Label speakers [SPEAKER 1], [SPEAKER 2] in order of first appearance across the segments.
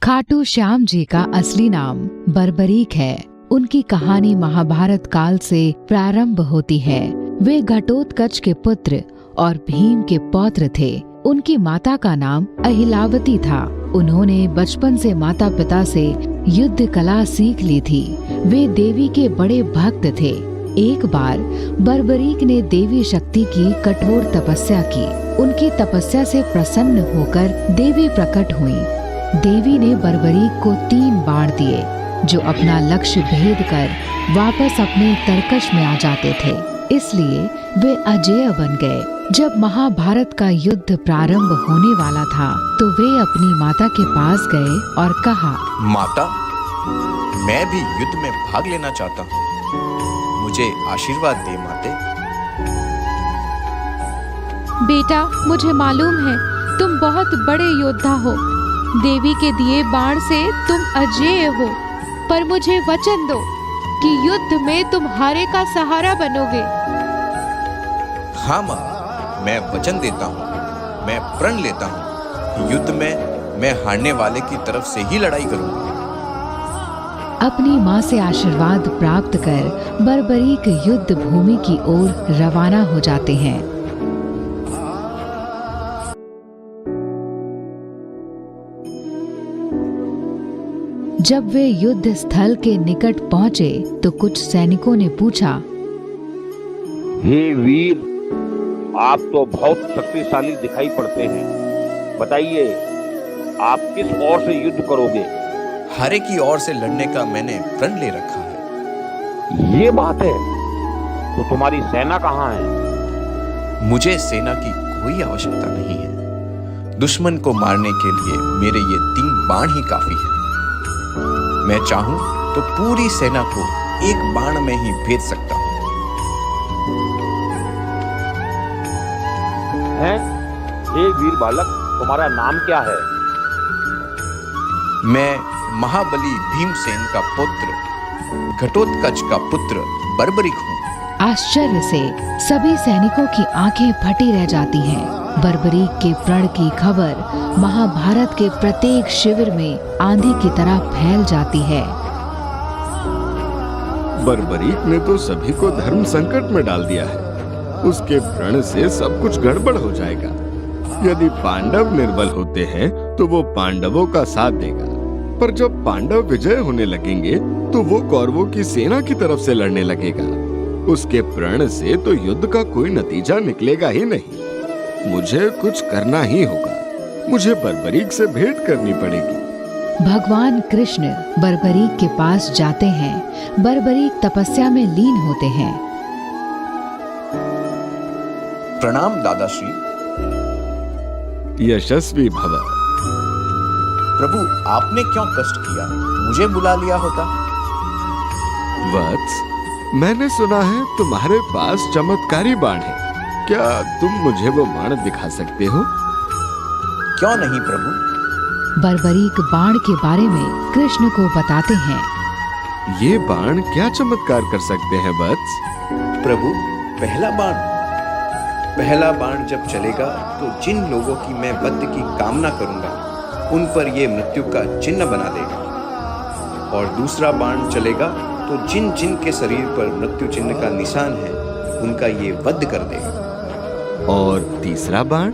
[SPEAKER 1] खाटू श्याम जी का असली नाम बर्बरीक है। उनकी कहानी महाभारत काल से प्रारंभ होती है। वे घटोत्कच के पुत्र और भीम के पौत्र थे। उनकी माता का नाम अहिलावती था। उन्होंने बचपन से माता पिता से युद्ध कला सीख ली थी। वे देवी के बड़े भक्त थे। एक बार बर्बरीक ने देवी शक्ति की कठोर तपस्या की। उनकी तपस्या से प्रसन्न होकर देवी प्रकट हुई। देवी ने बर्बरीक को 3 बाण दिए, जो अपना लक्ष्य भेद कर वापस अपने तरकश में आ जाते थे। इसलिए वे अजेय बन गए। जब महाभारत का युद्ध प्रारंभ होने वाला था, तो वे अपनी माता के पास गए और कहा,
[SPEAKER 2] माता, मैं भी युद्ध में भाग लेना चाहता हूँ। मुझे आशीर्वाद दे माते।
[SPEAKER 3] बेटा, मुझे मालूम है तुम बहुत बड़े योद्धा हो। देवी के दिए बाण से तुम अजेय हो, पर मुझे वचन दो कि युद्ध में तुम हारे का सहारा बनोगे।
[SPEAKER 2] हाँ माँ, मैं वचन देता हूँ। मैं प्रण लेता हूँ, युद्ध में मैं हारने वाले की तरफ से ही लड़ाई करूँगा।
[SPEAKER 1] अपनी माँ से आशीर्वाद प्राप्त कर बर्बरीक युद्ध भूमि की ओर रवाना हो जाते हैं। जब वे युद्ध स्थल के निकट पहुंचे, तो कुछ सैनिकों ने पूछा,
[SPEAKER 4] हे वीर, आप तो बहुत शक्तिशाली दिखाई पड़ते हैं। बताइए, आप किस ओर से युद्ध करोगे?
[SPEAKER 2] हारे की ओर से लड़ने का मैंने प्रण ले रखा है।
[SPEAKER 4] ये बात है, तो तुम्हारी सेना कहाँ है?
[SPEAKER 2] मुझे सेना की कोई आवश्यकता नहीं है। दुश्मन को मारने के लिए मेरे ये 3 बाण ही काफी है। मैं चाहूं तो पूरी सेना को एक बाण में ही भेज सकता हूं।
[SPEAKER 4] हैं? हे वीर बालक, तुम्हारा नाम क्या है?
[SPEAKER 2] मैं महाबली भीमसेन का पुत्र, घटोत्कच का पुत्र बर्बरीक हूँ।
[SPEAKER 1] आश्चर्य से सभी सैनिकों की आंखें फटी रह जाती हैं। बर्बरीक के प्रण की खबर महाभारत के प्रत्येक शिविर में आंधी की तरह फैल जाती है।
[SPEAKER 5] बर्बरीक ने तो सभी को धर्म संकट में डाल दिया है। उसके प्रण से सब कुछ गड़बड़ हो जाएगा। यदि पांडव निर्बल होते हैं, तो वो पांडवों का साथ देगा, पर जब पांडव विजय होने लगेंगे, तो वो कौरवों की सेना की तरफ से लड़ने लगेगा। उसके प्रण से तो युद्ध का कोई नतीजा निकलेगा ही नहीं। मुझे कुछ करना ही होगा। मुझे बर्बरीक से भेंट करनी पड़ेगी।
[SPEAKER 1] भगवान कृष्ण बर्बरीक के पास जाते हैं। बर्बरीक तपस्या में लीन होते हैं।
[SPEAKER 2] प्रणाम दादाश्री।
[SPEAKER 5] यशस्वी भव।
[SPEAKER 2] प्रभु, आपने क्यों कष्ट किया? मुझे बुला लिया होता।
[SPEAKER 5] वत्स, मैंने सुना है तुम्हारे पास चमत्कारी बाण है। क्या तुम मुझे वो बाण दिखा सकते हो?
[SPEAKER 2] क्यों नहीं प्रभु।
[SPEAKER 1] बर्बरीक बाण के बारे में कृष्ण को बताते हैं।
[SPEAKER 5] ये बाण क्या चमत्कार कर सकते हैं वत्स?
[SPEAKER 2] प्रभु, पहला बाण जब चलेगा, तो जिन लोगों की मैं वध की कामना करूंगा, उन पर ये मृत्यु का चिन्ह बना देगा। और दूसरा बाण चलेगा, तो जिन जिन के शरीर पर मृत्यु चिन्ह का निशान है, उनका ये वध कर देगा।
[SPEAKER 5] और तीसरा बाण?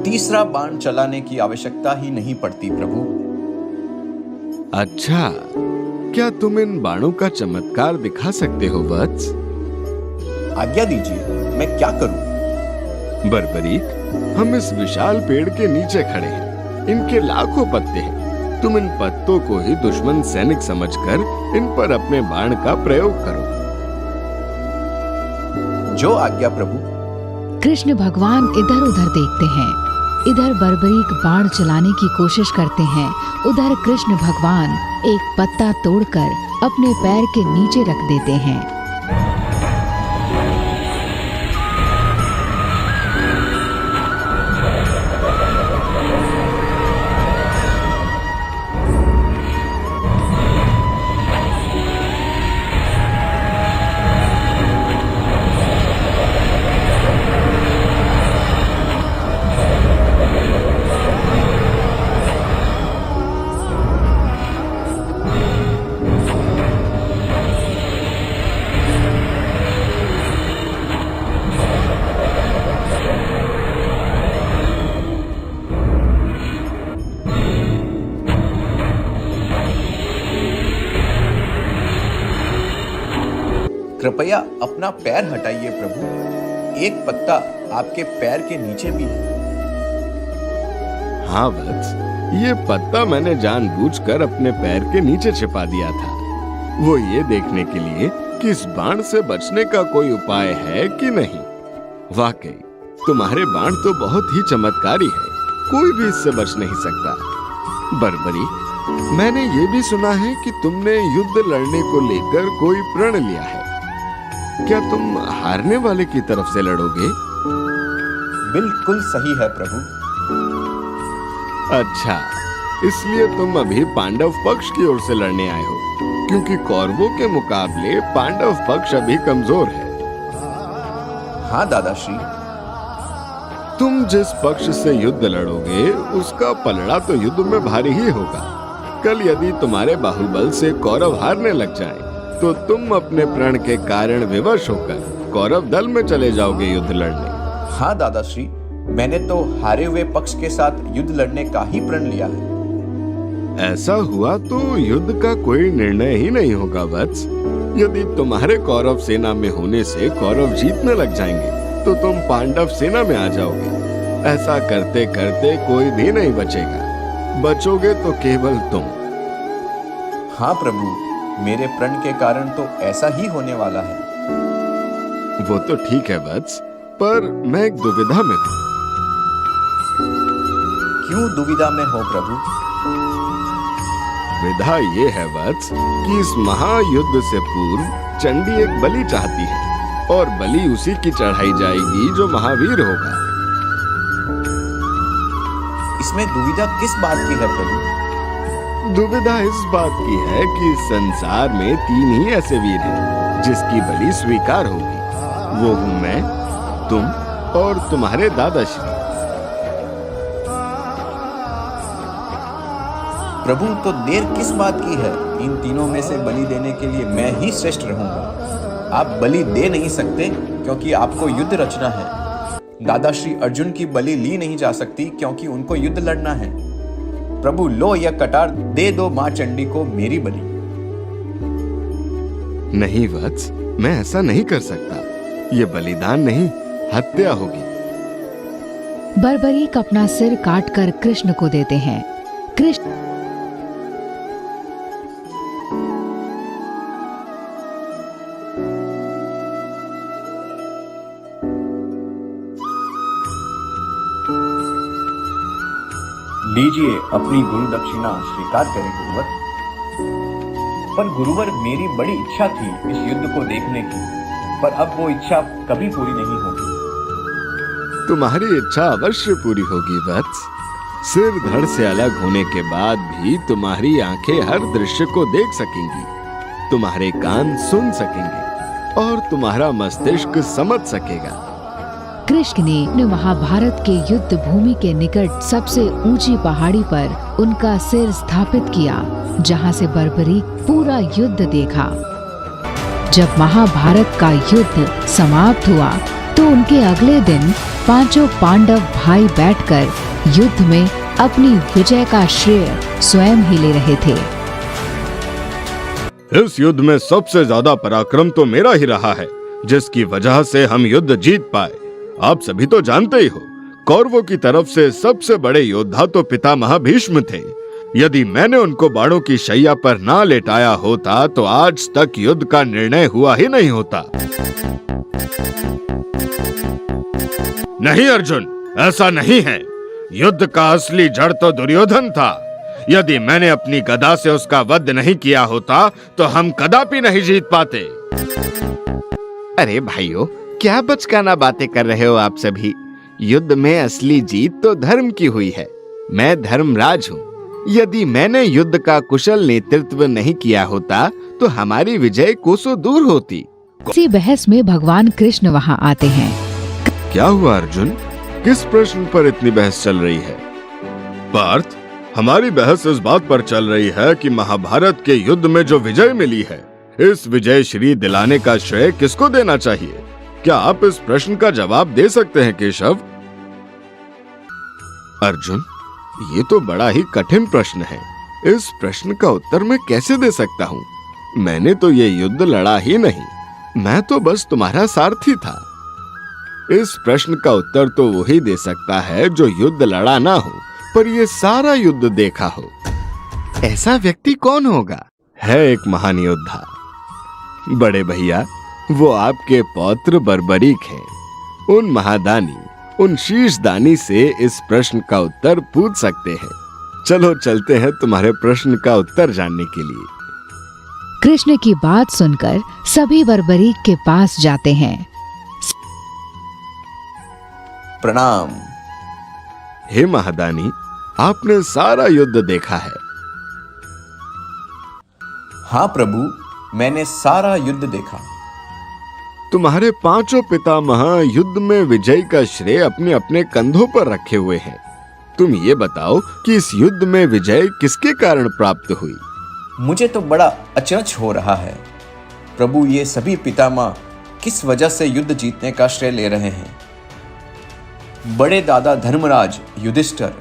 [SPEAKER 2] तीसरा बाण चलाने की आवश्यकता ही नहीं पड़ती प्रभु।
[SPEAKER 5] अच्छा, क्या तुम इन बाणों का चमत्कार दिखा सकते हो वत्स?
[SPEAKER 2] आज्ञा दीजिए, मैं क्या करूं?
[SPEAKER 5] बर्बरीक, हम इस विशाल पेड़ के नीचे खड़े हैं। इनके लाखों पत्ते हैं। तुम इन पत्तों को ही दुश्मन सैनिक समझकर इन पर अपने बाण का प्रयोग करो।
[SPEAKER 2] जो आज्ञा प्रभु।
[SPEAKER 1] कृष्ण भगवान इधर उधर देखते हैं। इधर बर्बरीक बाण चलाने की कोशिश करते हैं, उधर कृष्ण भगवान एक पत्ता तोड़कर अपने पैर के नीचे रख देते हैं।
[SPEAKER 2] कृपया अपना पैर हटाइए प्रभु, एक पत्ता आपके पैर के नीचे भी है।
[SPEAKER 5] हाँ वत्स, ये पत्ता मैंने जानबूझकर अपने पैर के नीचे छिपा दिया था, वो ये देखने के लिए कि इस बाण से बचने का कोई उपाय है कि नहीं। वाकई तुम्हारे बाण तो बहुत ही चमत्कारी है, कोई भी इससे बच नहीं सकता। बर्बरी, मैंने ये भी सुना है कि तुमने युद्ध लड़ने को लेकर कोई प्रण लिया है। क्या तुम हारने वाले की तरफ से लड़ोगे?
[SPEAKER 2] बिल्कुल सही है प्रभु।
[SPEAKER 5] अच्छा, इसलिए तुम अभी पांडव पक्ष की ओर से लड़ने आए हो, क्योंकि कौरवों के मुकाबले पांडव पक्ष अभी कमजोर है।
[SPEAKER 2] हाँ दादाश्री।
[SPEAKER 5] तुम जिस पक्ष से युद्ध लड़ोगे उसका पलड़ा तो युद्ध में भारी ही होगा। कल यदि तुम्हारे बाहुबल से कौरव हारने लग जाएं, तो तुम अपने प्रण के कारण विवश होकर कौरव दल में चले जाओगे युद्ध लड़ने।
[SPEAKER 2] हाँ दादाश्री, मैंने तो हारे हुए पक्ष के साथ युद्ध लड़ने का ही प्रण लिया है।
[SPEAKER 5] ऐसा हुआ तो युद्ध का कोई निर्णय ही नहीं होगा वत्स। यदि तुम्हारे कौरव सेना में होने से कौरव जीतने लग जाएंगे, तो तुम पांडव सेना में आ जाओगे। ऐसा करते करते कोई भी नहीं बचेगा, बचोगे तो केवल तुम।
[SPEAKER 2] हाँ प्रभु, मेरे प्रण के कारण तो ऐसा ही होने वाला है।
[SPEAKER 5] वो तो ठीक है वत्स, पर मैं एक दुविधा में हूँ।
[SPEAKER 2] क्यों दुविधा में हो प्रभु?
[SPEAKER 5] विधा ये है वत्स कि इस महायुद्ध से पूर्व चंडी एक बलि चाहती है, और बलि उसी की चढ़ाई जाएगी जो महावीर होगा।
[SPEAKER 2] इसमें दुविधा किस बात की है प्रभु?
[SPEAKER 5] दुविधा इस बात की है कि संसार में 3 ही ऐसे वीर हैं जिसकी बलि स्वीकार होगी। वो हूं मैं, तुम और तुम्हारे दादाश्री।
[SPEAKER 2] प्रभु, तो देर किस बात की है? इन तीनों में से बलि देने के लिए मैं ही श्रेष्ठ रहूंगा। आप बलि दे नहीं सकते क्योंकि आपको युद्ध रचना है। दादाश्री अर्जुन की बलि ली नहीं जा सकती क्योंकि उनको युद्ध लड़ना है। प्रभु, लो यह कटार दे दो मां चंडी को मेरी बलि।
[SPEAKER 5] नहीं वत्स, मैं ऐसा नहीं कर सकता। ये बलिदान नहीं, हत्या होगी।
[SPEAKER 1] बर्बरीक अपना सिर काटकर कृष्ण को देते हैं। कृष्ण
[SPEAKER 2] लीजिए अपनी गुरु दक्षिणा स्वीकार करें गुरुवर। पर गुरुवर, मेरी बड़ी इच्छा थी इस युद्ध को देखने की, पर अब वो इच्छा कभी पूरी नहीं होगी।
[SPEAKER 5] तुम्हारी इच्छा अवश्य पूरी होगी वत्स। सिर धड़ से अलग होने के बाद भी तुम्हारी आंखें हर दृश्य को देख सकेंगी, तुम्हारे कान सुन सकेंगे और तुम्हारा मस्तिष्क समझ सकेगा।
[SPEAKER 1] कृष्ण ने महाभारत के युद्ध भूमि के निकट सबसे ऊंची पहाड़ी पर उनका सिर स्थापित किया, जहां से बर्बरीक पूरा युद्ध देखा। जब महाभारत का युद्ध समाप्त हुआ, तो उनके अगले दिन 5 पांडव भाई बैठकर युद्ध में अपनी विजय का श्रेय स्वयं ही ले रहे थे।
[SPEAKER 5] इस युद्ध में सबसे ज्यादा पराक्रम तो मेरा ही रहा है, जिसकी वजह से हम युद्ध जीत पाए। आप सभी तो जानते ही हो, कौरवों की तरफ से सबसे बड़े योद्धा तो पितामह भीष्म थे। यदि मैंने उनको बाणों की शैया पर ना लेटाया होता, तो आज तक युद्ध का निर्णय हुआ ही नहीं होता। नहीं अर्जुन, ऐसा नहीं है। युद्ध का असली जड़ तो दुर्योधन था। यदि मैंने अपनी गदा से उसका वध नहीं किया होता, तो हम कदापि नहीं जीत पाते।
[SPEAKER 6] अरे भाइयों, क्या बचकाना बातें कर रहे हो आप सभी। युद्ध में असली जीत तो धर्म की हुई है। मैं धर्मराज हूँ। यदि मैंने युद्ध का कुशल नेतृत्व नहीं किया होता, तो हमारी विजय कोसों दूर होती।
[SPEAKER 1] इसी बहस में भगवान कृष्ण वहां आते हैं।
[SPEAKER 5] क्या हुआ अर्जुन? किस प्रश्न पर इतनी बहस चल रही है? पार्थ, हमारी बहस इस बात पर चल रही है कि महाभारत के युद्ध में जो विजय मिली है, इस विजय श्री दिलाने का श्रेय किसको देना चाहिए? क्या आप इस प्रश्न का जवाब दे सकते हैं केशव? अर्जुन, ये तो बड़ा ही कठिन प्रश्न है। इस प्रश्न का उत्तर मैं कैसे दे सकता हूँ? मैंने तो ये युद्ध लड़ा ही नहीं। मैं तो बस तुम्हारा सारथी था। इस प्रश्न का उत्तर तो वही दे सकता है जो युद्ध लड़ा ना हो पर ये सारा युद्ध देखा हो। ऐसा व्यक्ति कौन होगा? है एक महान योद्धा। बड़े भैया, वो आपके पौत्र बर्बरीक हैं। उन महादानी, उन शीर्षदानी से इस प्रश्न का उत्तर पूछ सकते हैं। चलो चलते हैं तुम्हारे प्रश्न का उत्तर जानने के लिए।
[SPEAKER 1] कृष्ण की बात सुनकर सभी बर्बरीक के पास जाते हैं।
[SPEAKER 2] प्रणाम।
[SPEAKER 5] हे महादानी, आपने सारा युद्ध देखा है।
[SPEAKER 2] हाँ प्रभु, मैंने सारा युद्ध देखा।
[SPEAKER 5] तुम्हारे पांचों पितामह युद्ध में विजय का श्रेय अपने अपने कंधों पर रखे हुए हैं। तुम ये बताओ कि इस युद्ध में विजय किसके कारण प्राप्त हुई?
[SPEAKER 2] मुझे तो बड़ा अचरज हो रहा है प्रभु, ये सभी पितामह किस वजह से युद्ध जीतने का श्रेय ले रहे हैं? बड़े दादा धर्मराज युधिष्ठिर,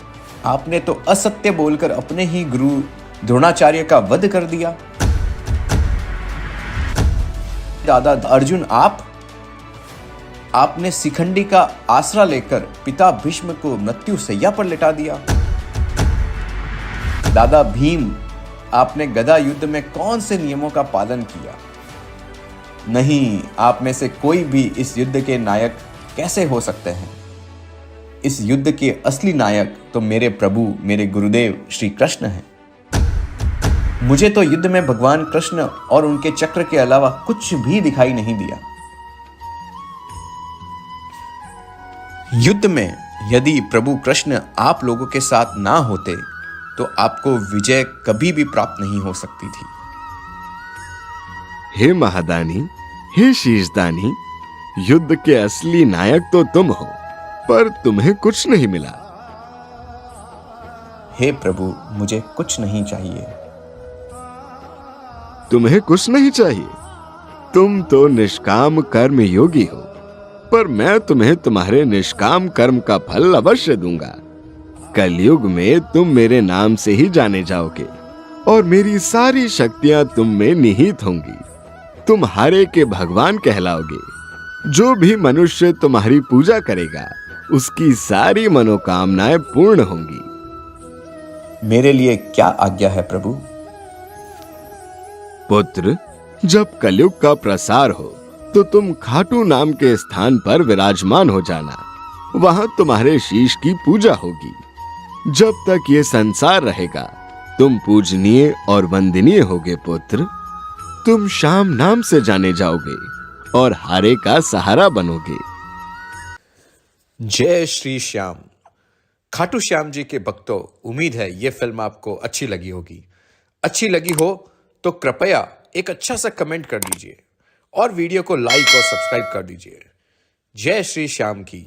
[SPEAKER 2] आपने तो असत्य बोलकर अपने ही गुरु द्रोणाचार्य का वध कर दिया। दादा अर्जुन, आपने शिखंडी का आसरा लेकर पिता भीष्म को मृत्यु सैया पर लिटा दिया। दादा भीम, आपने गदा युद्ध में कौन से नियमों का पालन किया? नहीं, आप में से कोई भी इस युद्ध के नायक कैसे हो सकते हैं? इस युद्ध के असली नायक तो मेरे प्रभु, मेरे गुरुदेव श्री कृष्ण हैं। मुझे तो युद्ध में भगवान कृष्ण और उनके चक्र के अलावा कुछ भी दिखाई नहीं दिया। युद्ध में यदि प्रभु कृष्ण आप लोगों के साथ ना होते तो आपको विजय कभी भी प्राप्त नहीं हो सकती थी।
[SPEAKER 5] हे महादानी, हे शीर्षदानी, युद्ध के असली नायक तो तुम हो, पर तुम्हें कुछ नहीं मिला।
[SPEAKER 2] हे प्रभु, मुझे कुछ नहीं चाहिए।
[SPEAKER 5] तुम्हें कुछ नहीं चाहिए? तुम तो निष्काम कर्म योगी हो, पर मैं तुम्हें तुम्हारे निष्काम कर्म का फल अवश्य दूंगा। कलयुग में तुम मेरे नाम से ही जाने जाओगे और मेरी सारी शक्तियां तुम में निहित होंगी। तुम हारे के भगवान कहलाओगे। जो भी मनुष्य तुम्हारी पूजा करेगा उसकी सारी मनोकामनाएं पूर्ण होंगी।
[SPEAKER 2] मेरे लिए क्या आज्ञा है प्रभु?
[SPEAKER 5] पुत्र, जब कलयुग का प्रसार हो तो तुम खाटू नाम के स्थान पर विराजमान हो जाना। वहां तुम्हारे शीश की पूजा होगी। जब तक ये संसार रहेगा तुम पूजनीय और वंदनीय होगे पुत्र। तुम श्याम नाम से जाने जाओगे और हारे का सहारा बनोगे।
[SPEAKER 2] जय श्री श्याम। खाटू श्याम जी के भक्तों, उम्मीद है ये फिल्म आपको अच्छी लगी होगी। अच्छी लगी हो तो कृपया एक अच्छा सा कमेंट कर दीजिए और वीडियो को लाइक और सब्सक्राइब कर दीजिए। जय श्री श्याम की।